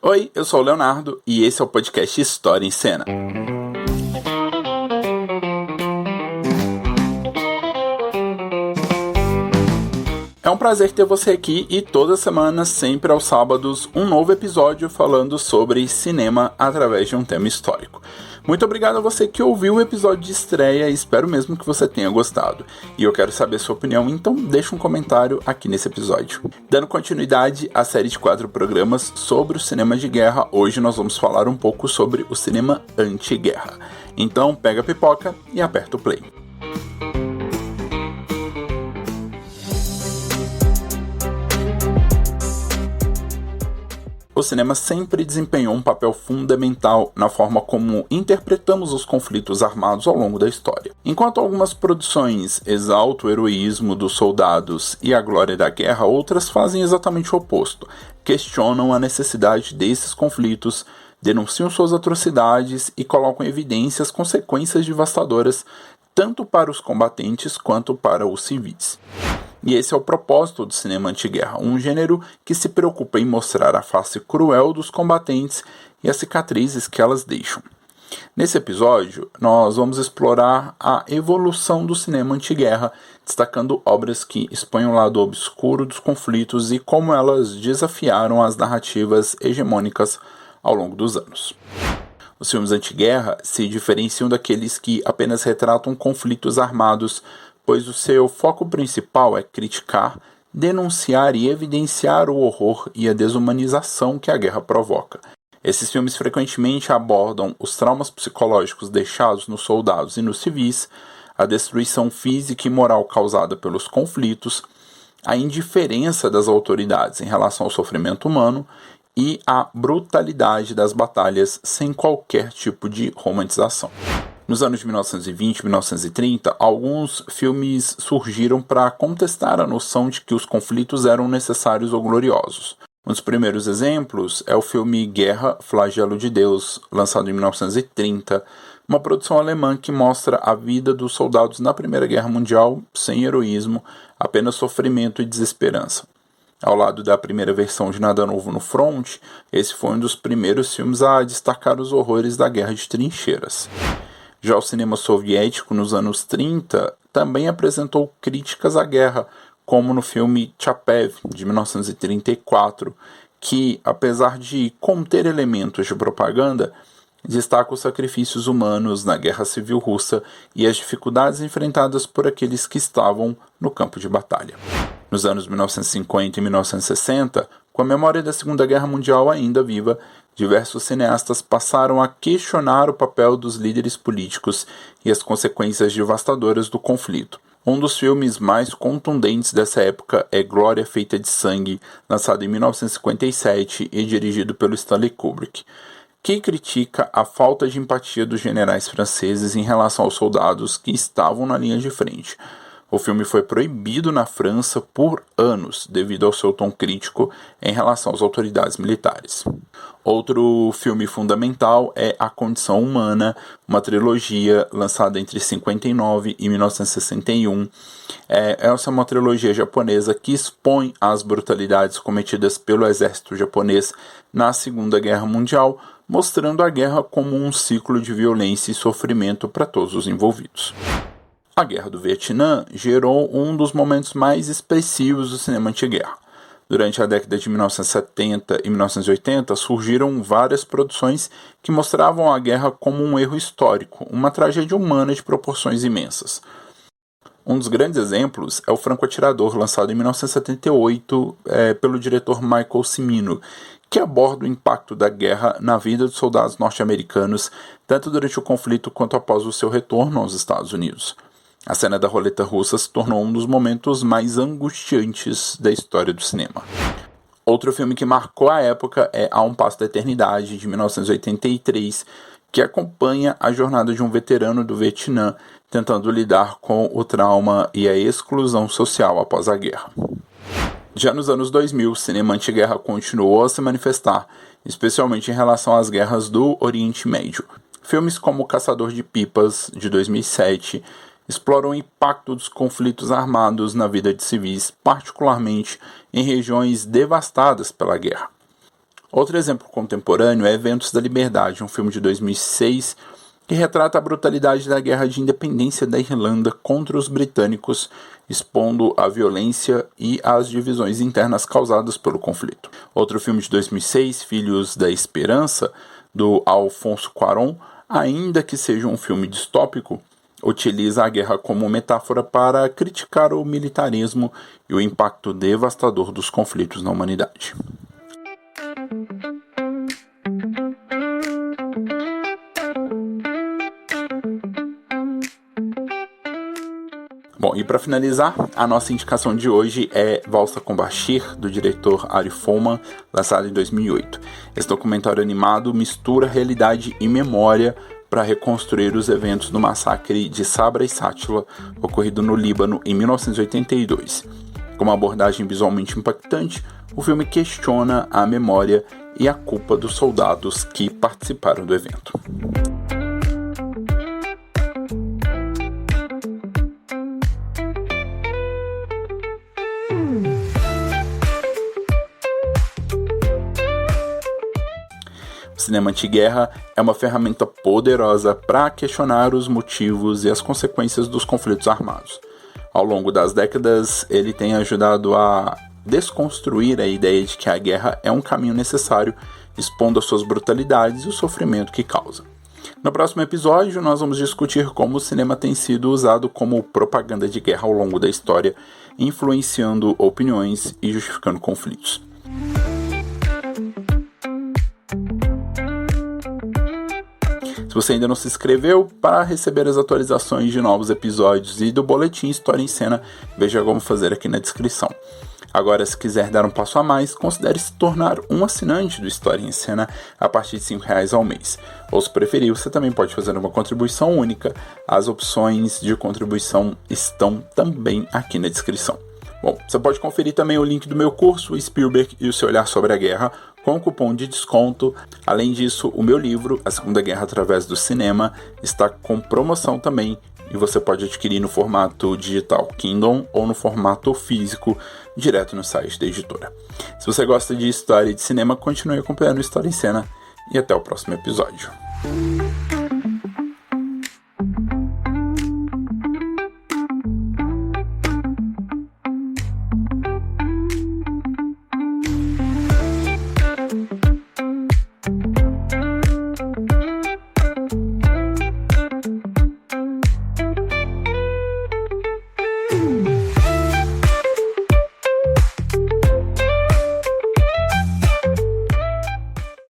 Oi, eu sou o Leonardo e esse é o podcast História em Cena. É um prazer ter você aqui e toda semana, sempre aos sábados, um novo episódio falando sobre cinema através de um tema histórico. Muito obrigado a você que ouviu o episódio de estreia e espero mesmo que você tenha gostado. E eu quero saber sua opinião, então deixa um comentário aqui nesse episódio. Dando continuidade à série de 4 programas sobre o cinema de guerra, hoje nós vamos falar um pouco sobre o cinema anti-guerra. Então pega a pipoca e aperta o play. O cinema sempre desempenhou um papel fundamental na forma como interpretamos os conflitos armados ao longo da história. Enquanto algumas produções exaltam o heroísmo dos soldados e a glória da guerra, outras fazem exatamente o oposto, questionam a necessidade desses conflitos, denunciam suas atrocidades e colocam em evidência as consequências devastadoras tanto para os combatentes quanto para os civis. E esse é o propósito do cinema anti-guerra, um gênero que se preocupa em mostrar a face cruel dos combatentes e as cicatrizes que elas deixam. Nesse episódio, nós vamos explorar a evolução do cinema anti-guerra, destacando obras que expõem o lado obscuro dos conflitos e como elas desafiaram as narrativas hegemônicas ao longo dos anos. Os filmes anti-guerra se diferenciam daqueles que apenas retratam conflitos armados, pois o seu foco principal é criticar, denunciar e evidenciar o horror e a desumanização que a guerra provoca. Esses filmes frequentemente abordam os traumas psicológicos deixados nos soldados e nos civis, a destruição física e moral causada pelos conflitos, a indiferença das autoridades em relação ao sofrimento humano e a brutalidade das batalhas sem qualquer tipo de romantização. Nos anos de 1920 e 1930, alguns filmes surgiram para contestar a noção de que os conflitos eram necessários ou gloriosos. Um dos primeiros exemplos é o filme Guerra, Flagelo de Deus, lançado em 1930, uma produção alemã que mostra a vida dos soldados na Primeira Guerra Mundial sem heroísmo, apenas sofrimento e desesperança. Ao lado da primeira versão de Nada Novo no Front, esse foi um dos primeiros filmes a destacar os horrores da Guerra de Trincheiras. Já o cinema soviético, nos anos 30, também apresentou críticas à guerra, como no filme Chapev, de 1934, que, apesar de conter elementos de propaganda, destaca os sacrifícios humanos na Guerra Civil Russa e as dificuldades enfrentadas por aqueles que estavam no campo de batalha. Nos anos 1950 e 1960, com a memória da Segunda Guerra Mundial ainda viva, diversos cineastas passaram a questionar o papel dos líderes políticos e as consequências devastadoras do conflito. Um dos filmes mais contundentes dessa época é Glória Feita de Sangue, lançado em 1957 e dirigido pelo Stanley Kubrick, que critica a falta de empatia dos generais franceses em relação aos soldados que estavam na linha de frente. O filme foi proibido na França por anos devido ao seu tom crítico em relação às autoridades militares. Outro filme fundamental é A Condição Humana, uma trilogia lançada entre 1959 e 1961. Essa é uma trilogia japonesa que expõe as brutalidades cometidas pelo exército japonês na Segunda Guerra Mundial, mostrando a guerra como um ciclo de violência e sofrimento para todos os envolvidos. A Guerra do Vietnã gerou um dos momentos mais expressivos do cinema anti-guerra. Durante a década de 1970 e 1980, surgiram várias produções que mostravam a guerra como um erro histórico, uma tragédia humana de proporções imensas. Um dos grandes exemplos é O Franco Atirador, lançado em 1978 pelo diretor Michael Cimino, que aborda o impacto da guerra na vida dos soldados norte-americanos, tanto durante o conflito quanto após o seu retorno aos Estados Unidos. A cena da roleta russa se tornou um dos momentos mais angustiantes da história do cinema. Outro filme que marcou a época é A Um Passo da Eternidade, de 1983, que acompanha a jornada de um veterano do Vietnã tentando lidar com o trauma e a exclusão social após a guerra. Já nos anos 2000, o cinema anti-guerra continuou a se manifestar, especialmente em relação às guerras do Oriente Médio. Filmes como O Caçador de Pipas, de 2007, exploram o impacto dos conflitos armados na vida de civis, particularmente em regiões devastadas pela guerra. Outro exemplo contemporâneo é Ventos da Liberdade, um filme de 2006 que retrata a brutalidade da guerra de independência da Irlanda contra os britânicos, expondo a violência e as divisões internas causadas pelo conflito. Outro filme de 2006, Filhos da Esperança, do Alfonso Cuarón, ainda que seja um filme distópico, utiliza a guerra como metáfora para criticar o militarismo e o impacto devastador dos conflitos na humanidade. Bom, e para finalizar, a nossa indicação de hoje é Valsa com Bashir, do diretor Ari Folman, lançado em 2008. Esse documentário animado mistura realidade e memória para reconstruir os eventos do massacre de Sabra e Shatila, ocorrido no Líbano em 1982. Com uma abordagem visualmente impactante, o filme questiona a memória e a culpa dos soldados que participaram do evento. O cinema antiguerra é uma ferramenta poderosa para questionar os motivos e as consequências dos conflitos armados. Ao longo das décadas, ele tem ajudado a desconstruir a ideia de que a guerra é um caminho necessário, expondo as suas brutalidades e o sofrimento que causa. No próximo episódio, nós vamos discutir como o cinema tem sido usado como propaganda de guerra ao longo da história, influenciando opiniões e justificando conflitos. Se você ainda não se inscreveu, para receber as atualizações de novos episódios e do Boletim História em Cena, veja como fazer aqui na descrição. Agora, se quiser dar um passo a mais, considere se tornar um assinante do História em Cena a partir de R$5 ao mês. Ou, se preferir, você também pode fazer uma contribuição única. As opções de contribuição estão também aqui na descrição. Bom, você pode conferir também o link do meu curso, Spielberg e o seu olhar sobre a guerra, com cupom de desconto. Além disso, o meu livro, A Segunda Guerra através do Cinema, está com promoção também, e você pode adquirir no formato digital Kindle ou no formato físico, direto no site da editora. Se você gosta de história e de cinema, continue acompanhando História em Cena, e até o próximo episódio.